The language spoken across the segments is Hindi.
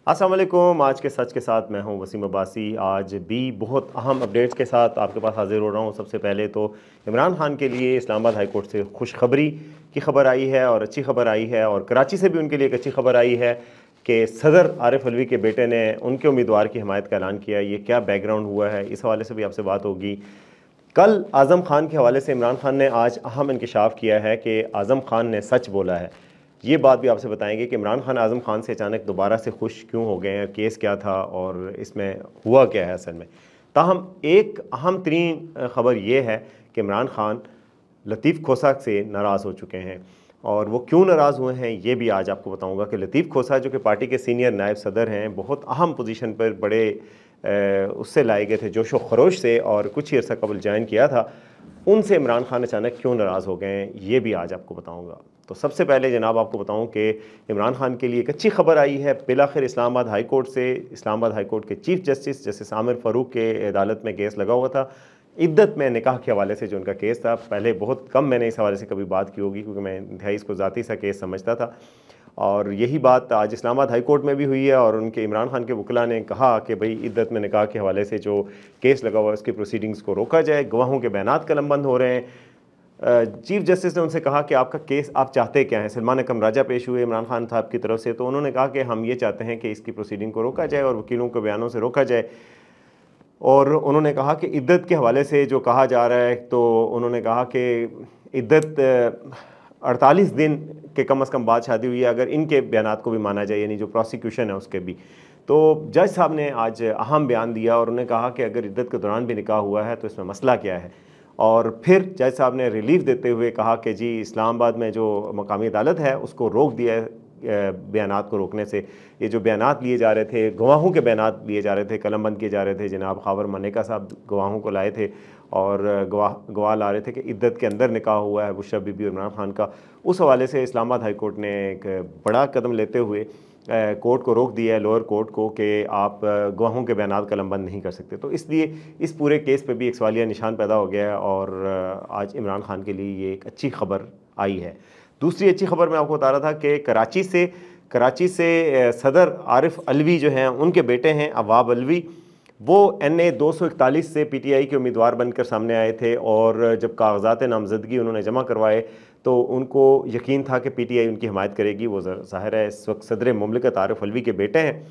अस्सलाम वालेकुम। आज के सच के साथ मैं हूं वसीम अब्बासी। आज भी बहुत अहम अपडेट्स के साथ आपके पास हाजिर हो रहा हूं। सबसे पहले तो इमरान खान के लिए इस्लामाबाद हाई कोर्ट से खुशखबरी की खबर आई है और अच्छी खबर आई है, और कराची से भी उनके लिए एक अच्छी खबर आई है कि सदर आरिफ अलवी के बेटे ने उनके उम्मीदवार की हमायत का ऐलान किया। ये क्या बैकग्राउंड हुआ है, इस हवाले से भी आपसे बात होगी। कल आज़म खान के हवाले से इमरान खान ने आज अहम इंकशाफ किया है कि आज़म खान ने सच बोला है। ये बात भी आपसे बताएंगे कि इमरान खान आज़म खान से अचानक दोबारा से खुश क्यों हो गए हैं, केस क्या था और इसमें हुआ क्या है असल में। ताहम एक अहम तरीन ख़बर ये है कि इमरान खान लतीफ़ खोसा से नाराज़ हो चुके हैं, और वो क्यों नाराज़ हुए हैं ये भी आज आपको बताऊंगा। कि लतीफ़ खोसा जो कि पार्टी के सीनियर नायब सदर हैं, बहुत अहम पोजीशन पर बड़े उससे लाए गए थे जोशो खरोश से, और कुछ ही अर्सा कबल ज्वाइन किया था, उनसे इमरान खान अचानक क्यों नाराज़ हो गए हैं ये भी आज आपको बताऊंगा। तो सबसे पहले जनाब आपको बताऊं कि इमरान खान के लिए एक अच्छी खबर आई है। बिलाखिर इस्लामाबाद हाई कोर्ट से, इस्लामाबाद हाई कोर्ट के chief justice justice Aamir Farooq के अदालत में केस लगा हुआ था इद्दत में निकाह के हवाले से। जो उनका केस था, पहले बहुत कम मैंने इस हवाले से कभी बात की होगी क्योंकि मैं इंतहाई इसको ज़ाती सा केस समझता था, और यही बात आज इस्लामाबाद हाई कोर्ट में भी हुई है। और उनके इमरान खान के वकला ने कहा कि भाई इद्दत में निकाह के हवाले से जो केस लगा हुआ है उसकी प्रोसीडिंग्स को रोका जाए, गवाहों के बयानात कलमबंद हो रहे हैं। चीफ जस्टिस ने उनसे कहा कि आपका केस आप चाहते क्या हैं। सलमान अकरम राजा पेश हुए इमरान खान साहब की तरफ से, तो उन्होंने कहा कि हम ये चाहते हैं कि इसकी प्रोसीडिंग को रोका जाए और वकीलों के बयानों से रोका जाए। और उन्होंने कहा कि इद्दत के हवाले से जो कहा जा रहा है, तो उन्होंने कहा कि इद्दत 48 दिन के कम अज़ कम बाद शादी हुई है, अगर इनके बयानात को भी माना जाए, यानी जो प्रोसिक्यूशन है उसके भी। तो जज साहब ने आज अहम बयान दिया और उन्होंने कहा कि अगर इद्दत के दौरान भी निकाह हुआ है तो इसमें मसला क्या है। और फिर जज साहब ने रिलीफ देते हुए कहा कि जी इस्लामाबाद में जो मकामी अदालत है उसको रोक दिया है बयानात को रोकने से। ये जो बयानात लिए जा रहे थे, गवाहों के बयानात लिए जा रहे थे, कलमबंद किए जा रहे थे। जनाब खावर मनेका साहब गवाहों को लाए थे और गवाह ला रहे थे कि इद्दत के अंदर निकाह हुआ है बुशरा बीबी और इमरान खान का। उस हवाले से इस्लामाबाद हाई कोर्ट ने एक बड़ा कदम लेते हुए कोर्ट को रोक दिया है, लोअर कोर्ट को, कि आप गवाहों के बयानात कलमबंद नहीं कर सकते। तो इसलिए इस पूरे केस पे भी एक सवालिया निशान पैदा हो गया है, और आज इमरान खान के लिए ये एक अच्छी खबर आई है। दूसरी अच्छी खबर मैं आपको बता रहा था कि कराची से सदर आरिफ अलवी जो हैं, उनके बेटे हैं अवाब अलवी, वो NA 241 से PTI के उम्मीदवार बनकर सामने आए थे। और जब कागजात नामजदगी उन्होंने जमा करवाए तो उनको यकीन था कि PTI उनकी हमायत करेगी। वो ज़ाहिर है इस वक्त सदर मुमलिकत आरिफ अलवी के बेटे हैं,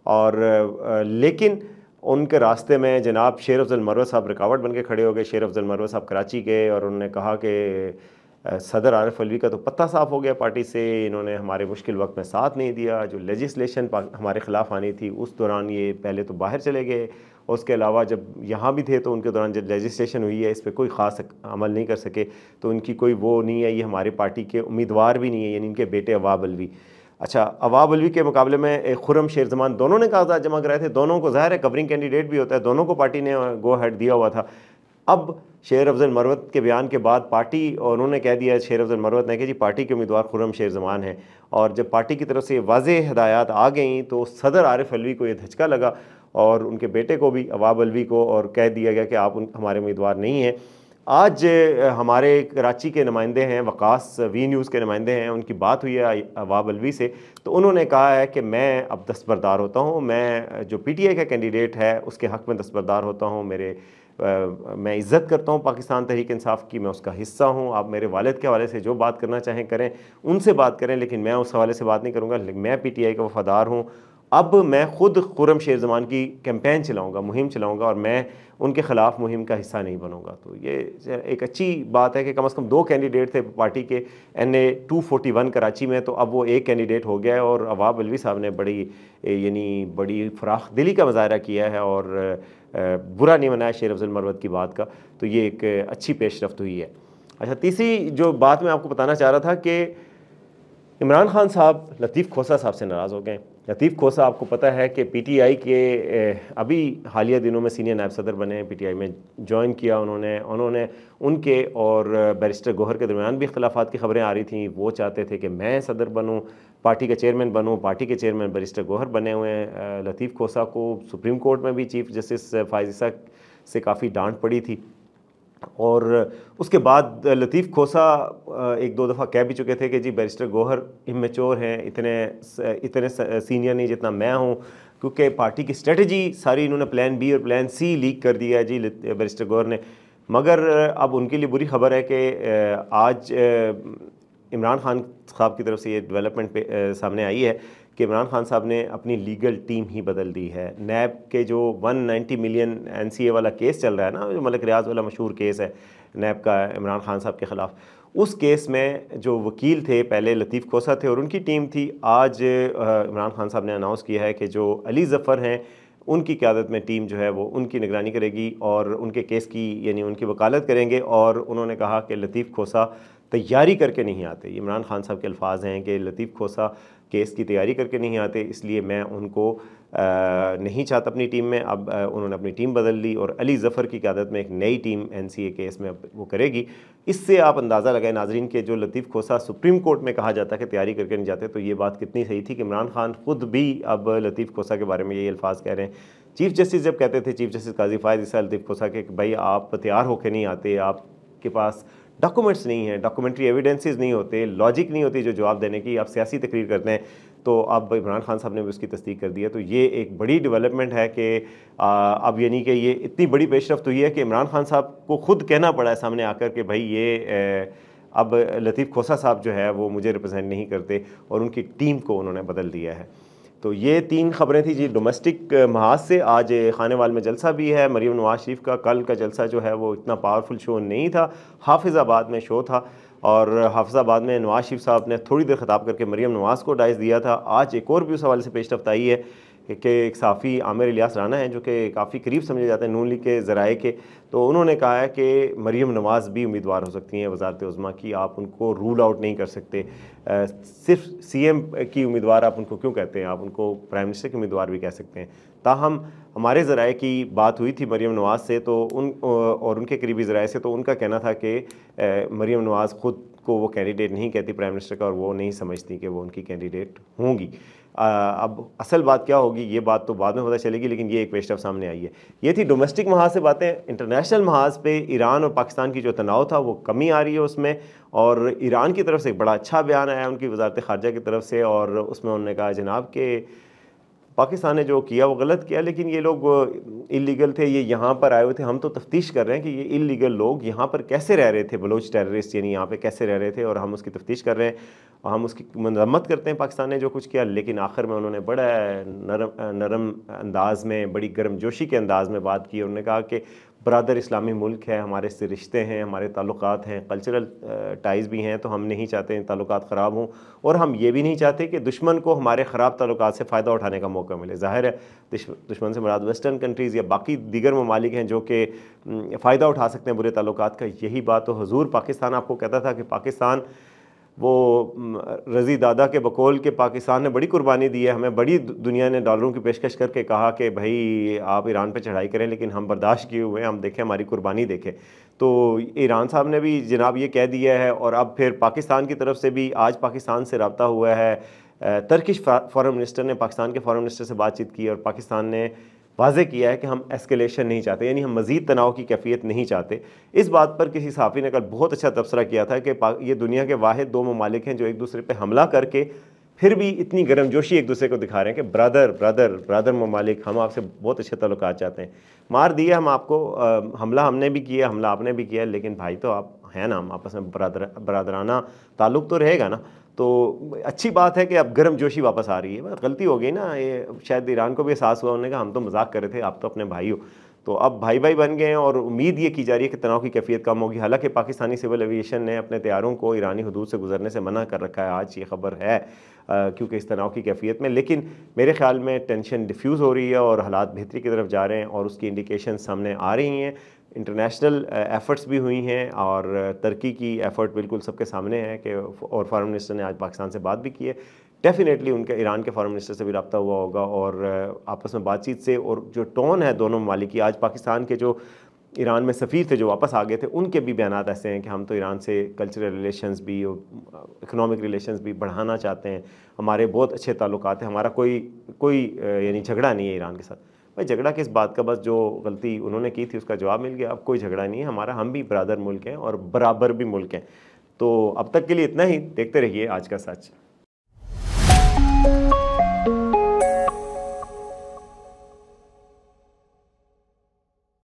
और लेकिन उनके रास्ते में जनाब शेर अफजल मरवत साहब रुकावट बन के खड़े हो गए। शेर अफजल मरवत साहब कराची गए और उन्होंने कहा कि सदर आरिफ अलवी का तो पत्ता साफ़ हो गया पार्टी से, इन्होंने हमारे मुश्किल वक्त में साथ नहीं दिया। जो लेजिस्लेशन हमारे ख़िलाफ़ आनी थी उस दौरान ये पहले तो बाहर चले गए, और उसके अलावा जब यहाँ भी थे तो उनके दौरान जब लेजिस्लेशन हुई है इस पर कोई ख़ास अमल नहीं कर सके। तो उनकी कोई वो नहीं है, ये हमारी पार्टी के उम्मीदवार भी नहीं है, यानी इनके बेटे अवाब अलवी। अच्छा, अवाब अलवी के मुकाबले में खुर्रम शेर ज़मान दोनों ने कागजात जमा कराए थे। दोनों को ज़ाहिर है कवरिंग कैंडिडेट भी होता है, दोनों को पार्टी ने गो हेड दिया हुआ था। अब शेर अफजल मरवत के बयान के बाद पार्टी, और उन्होंने कह दिया शेर अफजल मरवत ने कि जी पार्टी के उम्मीदवार खुर्रम शेर ज़मान है। और जब पार्टी की तरफ से वाज़ेह हिदायत आ गई तो सदर आरिफ अलवी को ये धचका लगा, और उनके बेटे को भी अवाब अलवी को, और कह दिया गया कि आप हमारे उम्मीदवार नहीं हैं। आज हमारे कराची के नुमाइंदे हैं, वकास वी न्यूज़ के नुमाइंदे हैं, उनकी बात हुई है अवाब अलवी से, तो उन्होंने कहा है कि मैं अब दस्तबरदार होता हूँ, मैं जो PTI का कैंडिडेट है उसके हक़ में दस्तबरदार होता हूँ। मैं इज़्ज़त करता हूँ पाकिस्तान तहरीक इंसाफ की, मैं उसका हिस्सा हूँ। आप मेरे वालिद के हवाले से जो बात करना चाहें करें, उनसे बात करें, लेकिन मैं उस हवाले से बात नहीं करूँगा। मैं PTI का वफ़ादार हूँ। अब मैं ख़ुद खुर्रम शेर ज़मान की कैंपेन चलाऊँगा, मुहिम चलाऊँगा, और मैं उनके ख़िलाफ़ मुहिम का हिस्सा नहीं बनूँगा। तो ये एक अच्छी बात है कि कम से कम 2 कैंडिडेट थे पार्टी के NA 241 कराची में, तो अब वो एक कैंडिडेट हो गया है। और अवाब अलवी साहब ने बड़ी फ़राख दिली का मुज़ाहरा किया है और बुरा नहीं मनाया शेर अफजल मरवत की बात का। तो ये एक अच्छी पेशरफ्त हुई है। अच्छा, तीसरी जो बात मैं आपको बताना चाह रहा था कि इमरान खान साहब लतीफ़ खोसा साहब से नाराज़ हो गए। लतीफ़ खोसा आपको पता है कि PTI के अभी हालिया दिनों में सीनियर नायब सदर बने हैं, PTI में ज्वाइन किया उन्होंने उनके और बैरिस्टर गौहर के दरमियान भी इख्तिलाफ़ात की खबरें आ रही थी। वो चाहते थे कि मैं सदर बनूँ, पार्टी का चेयरमैन बनूँ। पार्टी के चेयरमैन बैरिस्टर गौहर बने हुए हैं। लतीफ़ खोसा को सुप्रीम कोर्ट में भी चीफ जस्टिस फ़ाइज़ इसा से काफ़ी डांट पड़ी थी। और उसके बाद लतीफ़ खोसा एक दो दफ़ा कह भी चुके थे कि जी बैरिस्टर गौहर इमेच्योर हैं, इतने सीनियर नहीं जितना मैं हूँ, क्योंकि पार्टी की स्ट्रेटजी सारी इन्होंने प्लान बी और प्लान सी लीक कर दिया है जी बैरिस्टर गौहर ने। मगर अब उनके लिए बुरी खबर है कि आज इमरान खान साहब की तरफ से ये डेवलपमेंट सामने आई है कि इमरान खान साहब ने अपनी लीगल टीम ही बदल दी है। नैब के जो 190 मिलियन NCA वाला केस चल रहा है ना, जो मलिक रियाज वाला मशहूर केस है नैब का इमरान खान साहब के ख़िलाफ़, उस केस में जो वकील थे पहले लतीफ़ खोसा थे और उनकी टीम थी। आज इमरान खान साहब ने अनाउंस किया है कि जो अली ज़फ़र हैं उनकी क़यादत में टीम जो है वो उनकी निगरानी करेगी और उनके केस की यानी उनकी वकालत करेंगे। और उन्होंने कहा कि लतीफ़ खोसा तैयारी करके नहीं आते, ये इमरान खान साहब के अल्फाज हैं कि लतीफ़ खोसा केस की तैयारी करके नहीं आते, इसलिए मैं उनको नहीं चाहता अपनी टीम में। अब उन्होंने अपनी टीम बदल ली और अली ज़फ़र की क़यादत में एक नई टीम NCA केस में अब वो करेगी। इससे आप अंदाज़ा लगाएं नाजरीन के जो लतीफ़ खोसा सुप्रीम कोर्ट में कहा जाता है कि तैयारी करके नहीं जाते, तो ये बात कितनी सही थी कि इमरान खान खुद भी अब लतीफ़ खोसा के बारे में यही अल्फाज कह रहे हैं। चीफ़ जस्टिस जब कहते थे, चीफ़ जस्टिस काजी फ़ायज़ ईसा लतीफ़ खोसा के, भाई आप तैयार होकर नहीं आते, आपके पास डॉक्यूमेंट्स नहीं है, डॉक्यूमेंट्री एविडेंसेस नहीं होते, लॉजिक नहीं होती जो जवाब देने की, आप सियासी तकरीर करते हैं। तो अब इमरान खान साहब ने भी उसकी तस्दीक कर दी है। तो ये एक बड़ी डेवलपमेंट है कि अब यानी कि ये इतनी बड़ी पेशरफ्त हुई है कि इमरान खान साहब को खुद कहना पड़ा है सामने आकर कि भाई ये अब लतीफ़ खोसा साहब जो है वो मुझे रिप्रेजेंट नहीं करते और उनकी टीम को उन्होंने बदल दिया है। तो ये 3 खबरें थी जी डोमेस्टिक महाज से। आज खानेवाल में जलसा भी है मरीम नवाज शरीफ का। कल का जलसा जो है वो इतना पावरफुल शो नहीं था, हाफिज़ाबाद में शो था और हाफिज़ाबाद में नवाज शरीफ साहब ने थोड़ी देर ख़िताब करके मरीम नवाज़ को डाइस दिया था। आज एक और भी उस हवाले से पेशरफ्त आई है कि एक सहाफ़ी आमिर इलियास राना है जो कि काफ़ी करीब समझे जाते हैं नून लीग के ज़राए के, तो उन्होंने कहा है कि मरीम नवाज़ भी उम्मीदवार हो सकती हैं वज़ारत उज़्मा की, आप उनको रूल आउट नहीं कर सकते। सिर्फ CM की उम्मीदवार आप उनको क्यों कहते हैं, आप उनको प्राइम मिनिस्टर की उम्मीदवार भी कह सकते हैं। ताहम हमारे ज़राए की बात हुई थी मरीम नवाज़ से तो और उनके करीबी ज़राए से, तो उनका कहना था कि मरीम नवाज़ ख़ुद को वो कैंडिडेट नहीं कहती प्राइम मिनिस्टर का और वो नहीं समझती कि वो उनकी कैंडिडेट होंगी। अब असल बात क्या होगी ये बात तो बाद में पता चलेगी, लेकिन ये एक पेशरफ्त सामने आई है। ये थी डोमेस्टिक महाज से बातें। इंटरनेशनल महाज पे ईरान और पाकिस्तान की जो तनाव था वो कमी आ रही है उसमें, और ईरान की तरफ से एक बड़ा अच्छा बयान आया उनकी वजारत ख़ारजा की तरफ से, और उसमें उन्होंने कहा जनाब कि पाकिस्तान ने जो किया वो गलत किया, लेकिन ये लोग इलीगल थे, ये यहाँ पर आए हुए थे, हम तो तफ्तीश कर रहे हैं कि ये इलीगल लोग यहाँ पर कैसे रह रहे थे, बलोच टेररिस्ट यानी यहाँ पे कैसे रह रहे थे, और हम उसकी तफ्तीश कर रहे हैं और हम उसकी मजम्मत करते हैं पाकिस्तान ने जो कुछ किया। लेकिन आखिर में उन्होंने बड़ा नरम अंदाज में, बड़ी गर्मजोशी के अंदाज में बात की। उन्होंने कहा कि बरादर इस्लामी मुल्क है, हमारे से रिश्ते हैं, हमारे ताल्लुकात हैं, कल्चरल टाइज़ भी हैं, तो हम नहीं चाहते ताल्लुकात ख़राब हों, और हम ये भी नहीं चाहते कि दुश्मन को हमारे ख़राब ताल्लुकात से फ़ायदा उठाने का मौका मिले। ज़ाहिर है दुश्मन से मुराद वेस्टर्न कंट्रीज़ या बाकी दीगर ममालिक हैं जो कि फ़ायदा उठा सकते हैं बुरे ताल्लुकात का। यही बात तो हुजूर पाकिस्तान आपको कहता था कि पाकिस्तान वो रज़ी दादा के बकौल के पाकिस्तान ने बड़ी कुर्बानी दी है, हमें बड़ी दुनिया ने डॉलरों की पेशकश करके कहा कि भाई आप ईरान पे चढ़ाई करें, लेकिन हम बर्दाश्त किए हुए हैं, हम देखें हमारी कुर्बानी देखें। तो ईरान साहब ने भी जनाब ये कह दिया है, और अब फिर पाकिस्तान की तरफ से भी आज पाकिस्तान से रब्ता हुआ है। तर्किश फॉरेन मिनिस्टर ने पाकिस्तान के फॉरेन मिनिस्टर से बातचीत की और पाकिस्तान ने वाज़े किया है कि हम एस्केलेशन नहीं चाहते, यानी हम मज़ीद तनाव की कैफियत नहीं चाहते। इस बात पर किसी सहाफ़ी ने कल बहुत अच्छा तबसरा किया था कि ये दुनिया के वाहिद 2 ममालिक हैं जो एक दूसरे पर हमला करके फिर भी इतनी गर्मजोशी एक दूसरे को दिखा रहे हैं कि ब्रदर ममालिक, हम आपसे बहुत अच्छे ताल्लुकात चाहते हैं। मार दिया हम आपको, हमला हमने भी किया, हमला आपने भी किया, लेकिन भाई तो आप हैं ना, हम आपस में बरादराना ताल्लुक़ तो रहेगा ना। तो अच्छी बात है कि अब गर्मजोशी वापस आ रही है। गलती हो गई ना, ये शायद ईरान को भी एहसास हुआ, उन्होंने कहा हम तो मजाक कर रहे थे, आप तो अपने भाई हो। तो अब भाई भाई बन गए हैं और उम्मीद ये की जा रही है कि तनाव की कैफियत कम होगी। हालांकि पाकिस्तानी सिविल एविएशन ने अपने तैयारों को ईरानी हदूद से गुजरने से मना कर रखा है, आज ये खबर है, क्योंकि इस तनाव की कैफियत में। लेकिन मेरे ख्याल में टेंशन डिफ्यूज़ हो रही है और हालात बेहतरी की तरफ जा रहे हैं और उसकी इंडिकेशन सामने आ रही हैं। इंटरनेशनल एफ़र्ट्स भी हुई हैं और तुर्की की एफ़र्ट बिल्कुल सबके सामने है कि, और फॉरेन मिनिस्टर ने आज पाकिस्तान से बात भी की है। डेफिनेटली उनके ईरान के फॉरेन मिनिस्टर से भी रब्ता हुआ होगा और आपस में बातचीत से, और जो टोन है दोनों ममालिक की, आज पाकिस्तान के जो ईरान में सफ़ीर थे जो वापस आ गए थे, उनके भी बयानात ऐसे हैं कि हम तो ईरान से कल्चरल रिलेशंस भी, इकनॉमिक रिलेशंस भी बढ़ाना चाहते हैं, हमारे बहुत अच्छे ताल्लुकात हैं, हमारा कोई यानी झगड़ा नहीं है ईरान के साथ। भाई झगड़ा किस बात का, बस जो गलती उन्होंने की थी उसका जवाब मिल गया, अब कोई झगड़ा नहीं है हमारा, हम भी बरादर मुल्क हैं और बराबर भी मुल्क हैं। तो अब तक के लिए इतना ही, देखते रहिए आज का सच।